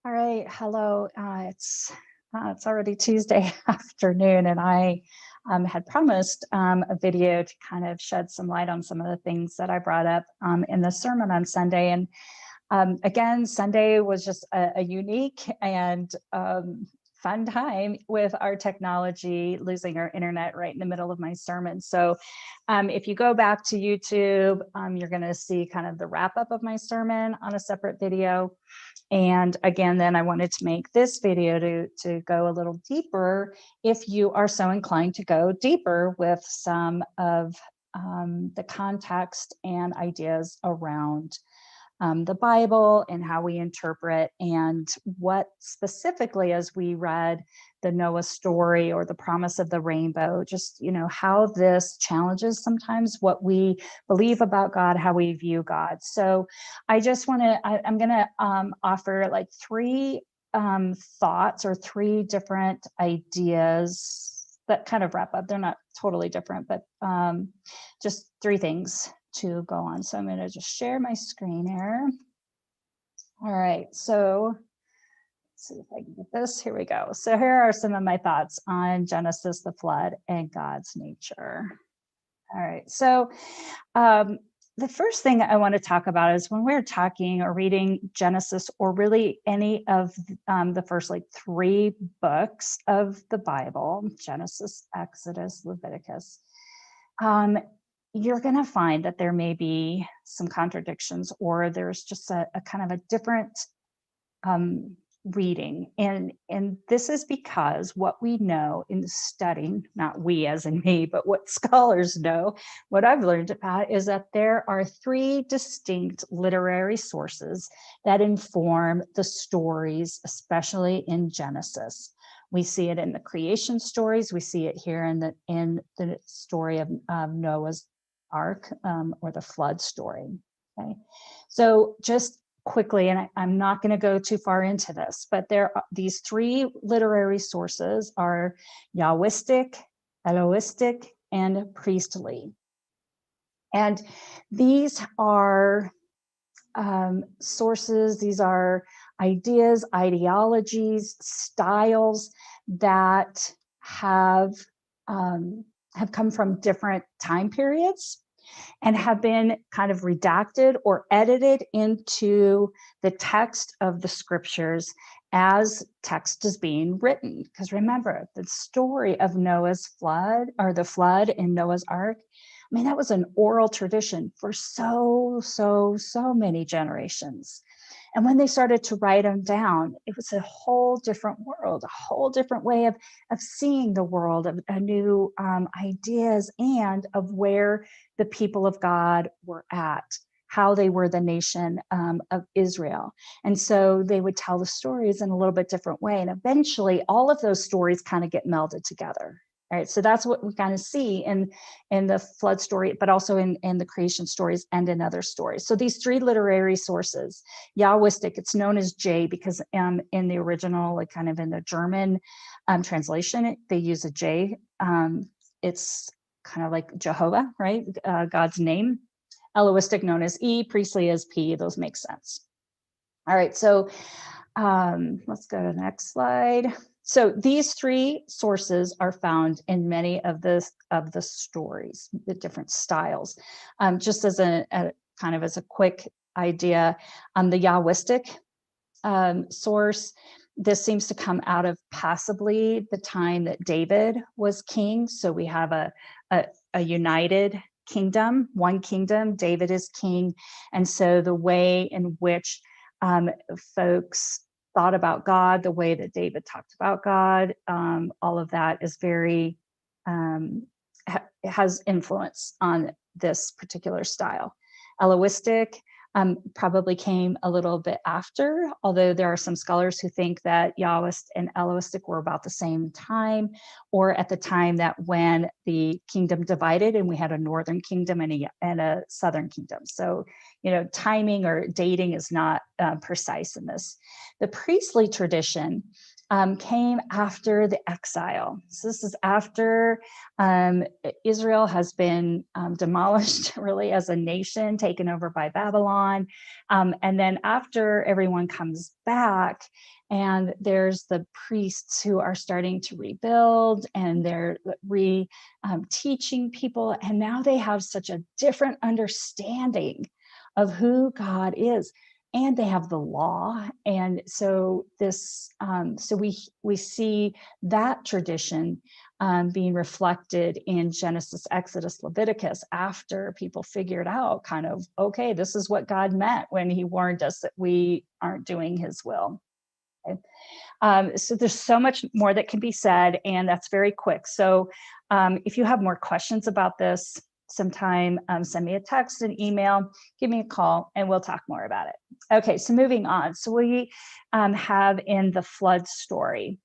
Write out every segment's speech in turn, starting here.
All right, hello. It's already Tuesday afternoon, and I had promised a video to kind of shed some light on some of the things that I brought up in the sermon on Sunday. And again, Sunday was just a unique and fun time with our technology, losing our internet right in the middle of my sermon. So if you go back to YouTube, you're going to see kind of the wrap up of my sermon on a separate video. And again, then I wanted to make this video to go a little deeper if you are so inclined to go deeper with some of the context and ideas around the Bible and how we interpret, and what specifically, as we read the Noah story or the promise of the rainbow, just, how this challenges sometimes what we believe about God, how we view God. So I just want to, I'm going to offer like three thoughts or three different ideas that kind of wrap up. They're not totally different, but just three things to go on. So I'm going to just share my screen here. All right, so let's see if I can get this. Here we go. So here are some of my thoughts on Genesis, the flood, and God's nature. All right, so the first thing I want to talk about is when we're talking or reading Genesis, or really any of the first like three books of the Bible, Genesis, Exodus, Leviticus, you're going to find that there may be some contradictions, or there's just a kind of a different reading. And this is because what we know in studying, not we as in me, but what scholars know, what I've learned about is that there are three distinct literary sources that inform the stories, especially in Genesis. We see it in the creation stories. We see it here in the story of Noah's Ark, or the flood story. Okay, so just quickly, and I'm not going to go too far into this, but these three literary sources are Yahwistic, Elohistic, and priestly. And these are sources, these are ideas, ideologies, styles that have come from different time periods and have been kind of redacted or edited into the text of the scriptures as text is being written. Because remember, the story of Noah's flood, or the flood in Noah's Ark, I mean, that was an oral tradition for so many generations. And when they started to write them down, it was a whole different world, a whole different way of seeing the world, of new ideas, and of where the people of God were at, how they were the nation of Israel. And so they would tell the stories in a little bit different way. And eventually all of those stories kind of get melded together. All right, so that's what we kind of see in the flood story, but also in the creation stories and in other stories. So these three literary sources, Yahwistic, it's known as J because in the original, like kind of in the German translation, they use a J. It's kind of like Jehovah, right? God's name. Elohistic known as E, priestly as P. Those make sense. All right, so let's go to the next slide. So these three sources are found in many of the stories, the different styles. Just as a kind of as a quick idea, the Yahwistic source, this seems to come out of possibly the time that David was king. So we have a united kingdom, one kingdom. David is king, and so the way in which folks thought about God, the way that David talked about God, all of that is very, has influence on this particular style. Elohistic probably came a little bit after, although there are some scholars who think that Yahwist and Elohistic were about the same time, or at the time that when the kingdom divided and we had a northern kingdom and a southern kingdom. So, timing or dating is not precise in this. The priestly tradition came after the exile. So this is after Israel has been demolished really as a nation, taken over by Babylon. And then after everyone comes back, and there's the priests who are starting to rebuild, and they're teaching people. And now they have such a different understanding of who God is. And they have the law. And so this, so we see that tradition being reflected in Genesis, Exodus, Leviticus, after people figured out kind of, okay, this is what God meant when he warned us that we aren't doing his will. So there's so much more that can be said, and that's very quick. So if you have more questions about this sometime, send me a text, an email, give me a call, and we'll talk more about it. Okay, so moving on. So we have in the flood story.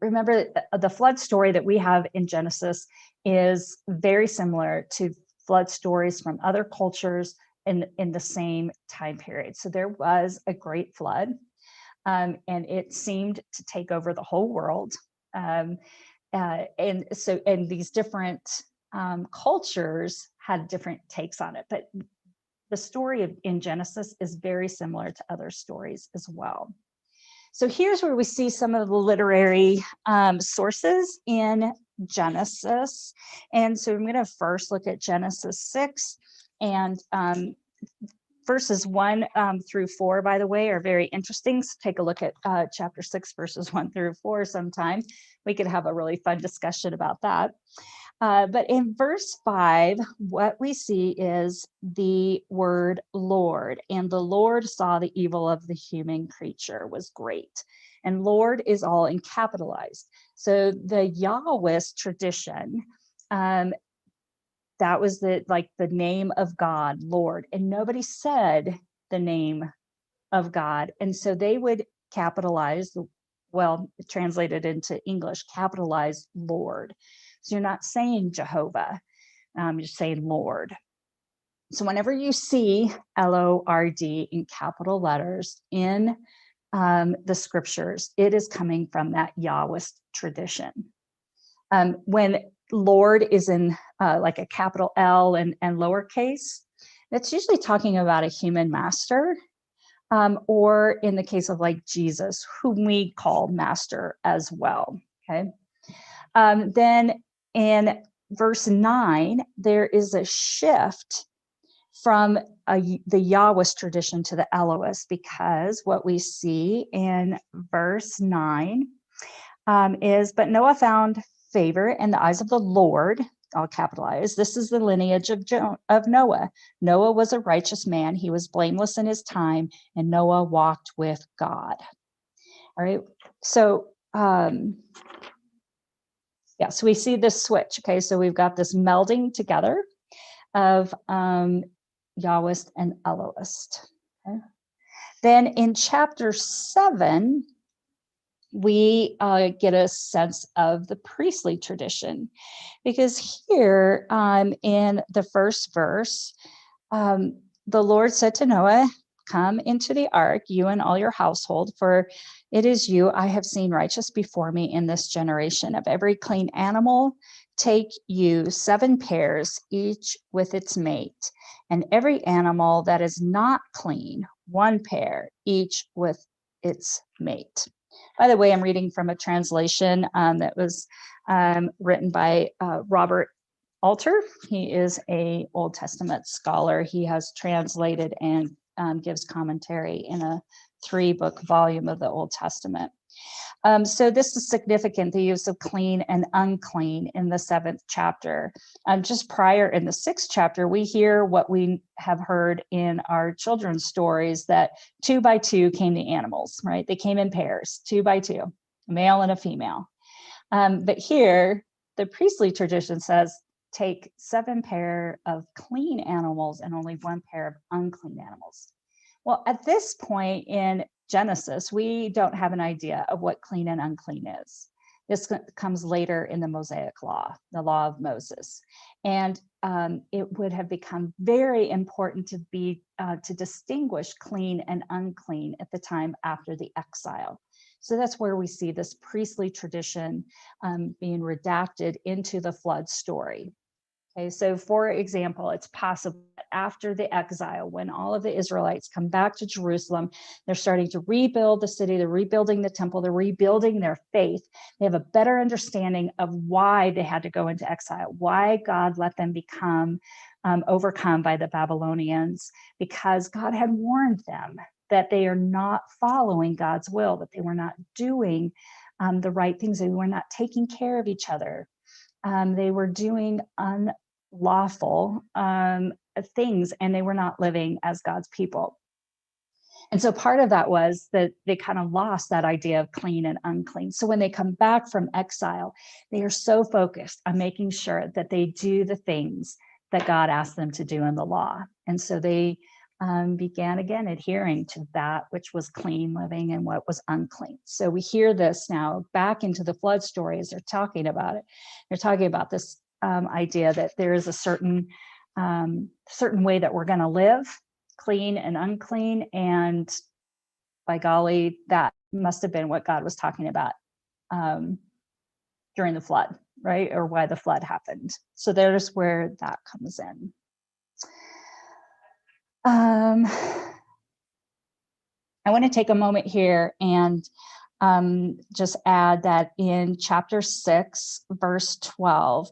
Remember, the flood story that we have in Genesis is very similar to flood stories from other cultures in the same time period. So there was a great flood. And it seemed to take over the whole world. And these different cultures had different takes on it. But the story in Genesis is very similar to other stories as well. So here's where we see some of the literary sources in Genesis. And so I'm going to first look at Genesis 6, and verses 1 through 4, by the way, are very interesting. So take a look at chapter 6, verses 1 through 4 sometime. We could have a really fun discussion about that. But in verse 5, what we see is the word Lord. And the Lord saw the evil of the human creature was great. And Lord is all in capitalized. So the Yahwist tradition, that was the name of God, Lord, and nobody said the name of God. And so they would capitalize, well, translated into English, capitalize Lord. So you're not saying Jehovah, you're saying Lord. So whenever you see L-O-R-D in capital letters in the scriptures, it is coming from that Yahwist tradition. When Lord is in like a capital L and lowercase, that's usually talking about a human master, or in the case of like Jesus, whom we call master as well. Okay. Then in verse 9, there is a shift from the Yahwist tradition to the Elohist, because what we see in verse 9 is, but Noah found favor in the eyes of the Lord, all capitalized. This is the lineage of Noah. Noah was a righteous man. He was blameless in his time, and Noah walked with God. All right. So, yeah, so we see this switch. Okay. So we've got this melding together of Yahwist and Elohist. Okay. Then in chapter 7, we get a sense of the priestly tradition, because here in the first verse, the Lord said to Noah, come into the ark, you and all your household, for it is you I have seen righteous before me in this generation. Of every clean animal, take you 7 pairs, each with its mate, and every animal that is not clean, 1 pair, each with its mate. By the way, I'm reading from a translation that was written by Robert Alter. He is an Old Testament scholar. He has translated and gives commentary in a 3-book volume of the Old Testament. So this is significant, the use of clean and unclean in the 7th chapter. Just prior in the 6th chapter, we hear what we have heard in our children's stories, that 2 by 2 came the animals, right? They came in pairs, 2 by 2, a male and a female. But here, the priestly tradition says, take 7 pair of clean animals and only 1 pair of unclean animals. Well, at this point in Genesis, we don't have an idea of what clean and unclean is. This comes later in the Mosaic law, the law of Moses. And it would have become very important to distinguish clean and unclean at the time after the exile. So that's where we see this priestly tradition being redacted into the flood story. Okay, so for example, it's possible that after the exile, when all of the Israelites come back to Jerusalem, they're starting to rebuild the city, they're rebuilding the temple, they're rebuilding their faith. They have a better understanding of why they had to go into exile, why God let them become overcome by the Babylonians, because God had warned them that they are not following God's will, that they were not doing the right things, they were not taking care of each other. They were doing unlawful things, and they were not living as God's people. And so part of that was that they kind of lost that idea of clean and unclean. So when they come back from exile, they are so focused on making sure that they do the things that God asked them to do in the law. And so they began again adhering to that which was clean living and what was unclean. So we hear this now back into the flood story as they're talking about it. They're talking about this idea that there is a certain way that we're going to live, clean and unclean. And by golly, that must have been what God was talking about during the flood, right? Or why the flood happened. So there's where that comes in. I want to take a moment here and just add that in chapter 6, verse 12,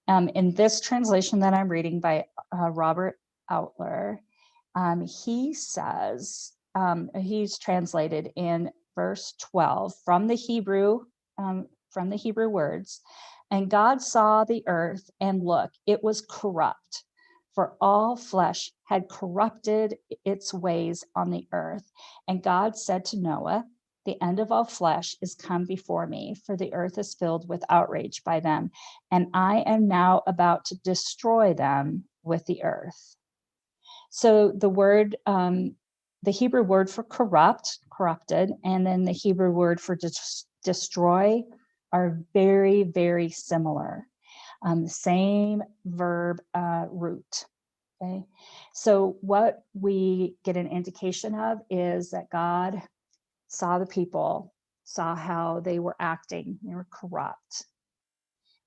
in this translation that I'm reading by Robert Outler, he says, he's translated in verse 12 from the Hebrew words, and God saw the earth, and look, it was corrupt, for all flesh had corrupted its ways on the earth. And God said to Noah, the end of all flesh is come before me, for the earth is filled with outrage by them, and I am now about to destroy them with the earth. So the word, the Hebrew word for corrupted, and then the Hebrew word for destroy are very, very similar. Same verb root. Okay, so what we get an indication of is that God saw the people, saw how they were acting, they were corrupt.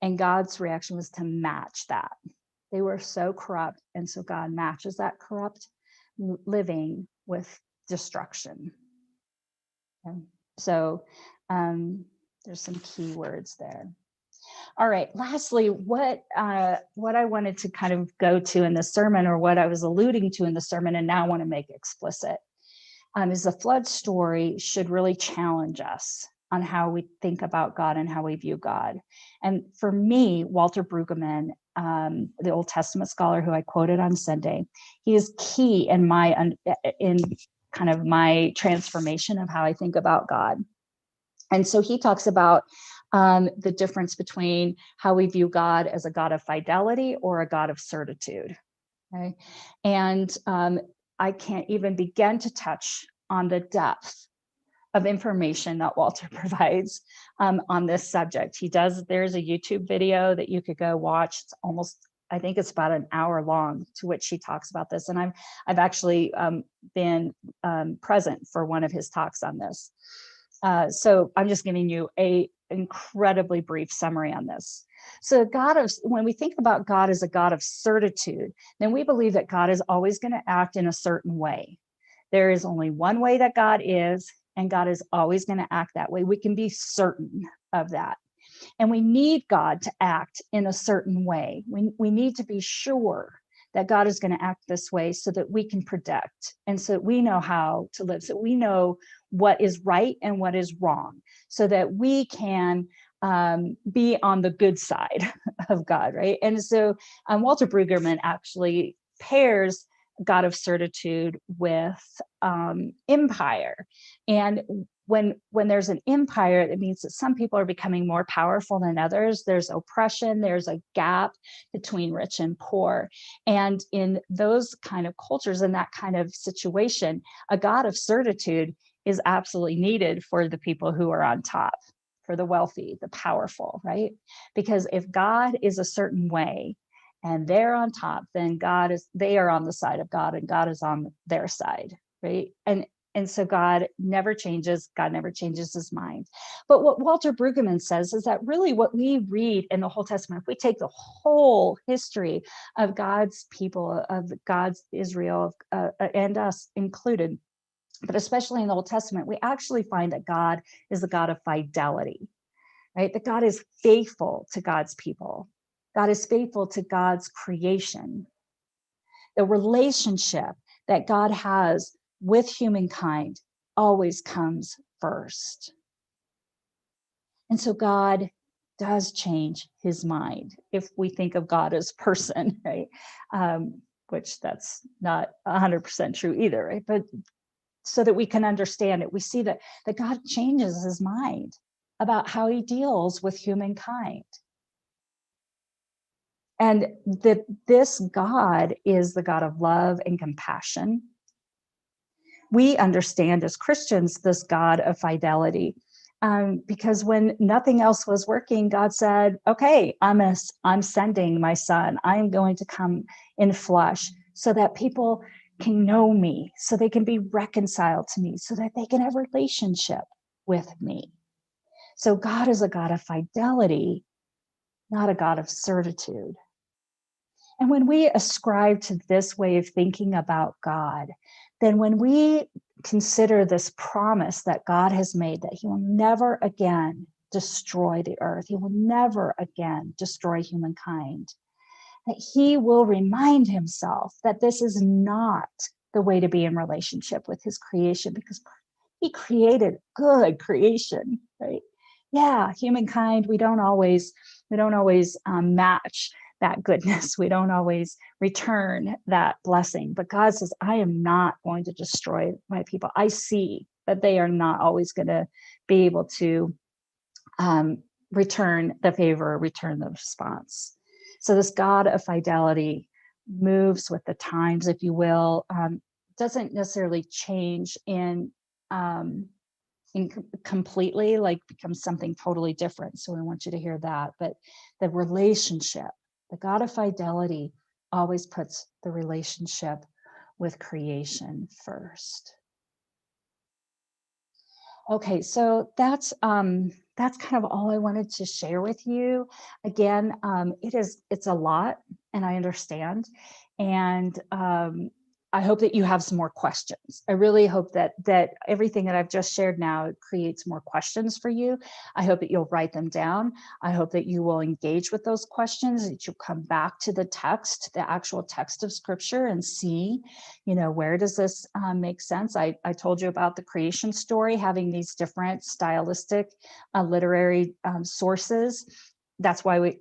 And God's reaction was to match that. They were so corrupt, and so God matches that corrupt living with destruction. Okay. So there's some key words there. All right, lastly, what I wanted to kind of go to in the sermon, or what I was alluding to in the sermon and now want to make explicit, is the flood story should really challenge us on how we think about God and how we view God. And for me, Walter Brueggemann, the Old Testament scholar who I quoted on Sunday, he is key in kind of my transformation of how I think about God. And so he talks about the difference between how we view God as a God of fidelity or a God of certitude. Okay, and I can't even begin to touch on the depth of information that Walter provides on this subject. There's a YouTube video that you could go watch. It's almost, I think it's about an hour long, to which he talks about this. And I've actually been present for one of his talks on this. So I'm just giving you a incredibly brief summary on this. So when we think about God as a God of certitude, then we believe that God is always going to act in a certain way. There is only one way that God is, and God is always going to act that way. We can be certain of that. And we need God to act in a certain way. We need to be sure that God is going to act this way so that we can predict, and so that we know how to live, so we know what is right and what is wrong, so that we can be on the good side of God, right? And so Walter Brueggemann actually pairs God of certitude with empire. And when there's an empire, it means that some people are becoming more powerful than others. There's oppression, there's a gap between rich and poor. And in those kind of cultures, in that kind of situation, a God of certitude is absolutely needed for the people who are on top, for the wealthy, the powerful, right? Because if God is a certain way and they're on top, then they are on the side of God, and God is on their side, right? And And so God never changes. God never changes his mind. But what Walter Brueggemann says is that really what we read in the Whole Testament, if we take the whole history of God's people, of God's Israel, and us included, but especially in the Old Testament, we actually find that God is the God of fidelity, right? That God is faithful to God's people. God is faithful to God's creation. The relationship that God has with humankind always comes first. And so God does change his mind if we think of God as person, right? Which that's not 100% true either, right? But so that we can understand it, we see that God changes his mind about how he deals with humankind. And that this God is the God of love and compassion. We understand as Christians this God of fidelity, because when nothing else was working, God said, okay, I'm sending my son. I'm going to come in flesh so that people can know me, so they can be reconciled to me, so that they can have a relationship with me. So God is a God of fidelity, not a God of certitude. And when we ascribe to this way of thinking about God, then when we consider this promise that God has made that he will never again destroy the earth, he will never again destroy humankind, that he will remind himself that this is not the way to be in relationship with his creation, because he created good creation, right? Yeah, humankind, we don't always match that goodness. We don't always return that blessing. But God says, I am not going to destroy my people. I see that they are not always going to be able to return the favor, return the response. So this God of fidelity moves with the times, if you will, doesn't necessarily change completely, like becomes something totally different. So I want you to hear that. But the relationship, the God of fidelity always puts the relationship with creation first. Okay, so that's kind of all I wanted to share with you. Again, it's a lot, and I understand, and I hope that you have some more questions. I really hope that everything that I've just shared now creates more questions for you. I hope that you'll write them down. I hope that you will engage with those questions, that you'll come back to the text, the actual text of scripture, and see, where does this make sense? I told you about the creation story, having these different stylistic, literary sources. That's why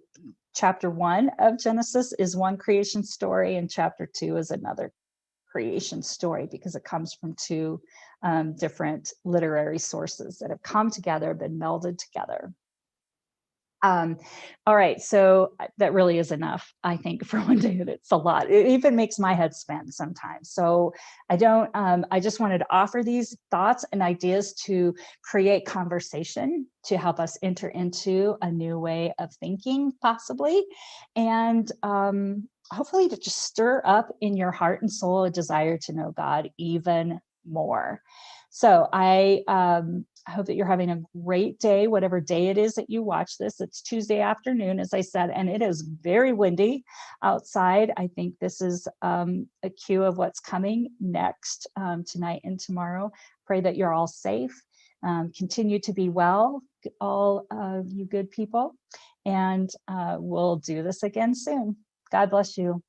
chapter 1 of Genesis is one creation story, and chapter 2 is another creation story, because it comes from two different literary sources that have come together, been melded together. All right, so that really is enough, I think, for one day. It's a lot. It even makes my head spin sometimes. So I just wanted to offer these thoughts and ideas to create conversation, to help us enter into a new way of thinking, possibly, and hopefully to just stir up in your heart and soul a desire to know God even more. So I hope that you're having a great day, whatever day it is that you watch this. It's Tuesday afternoon, as I said, and it is very windy outside. I think this is a cue of what's coming next tonight and tomorrow. Pray that you're all safe. Continue to be well, all of you good people, and we'll do this again soon. God bless you.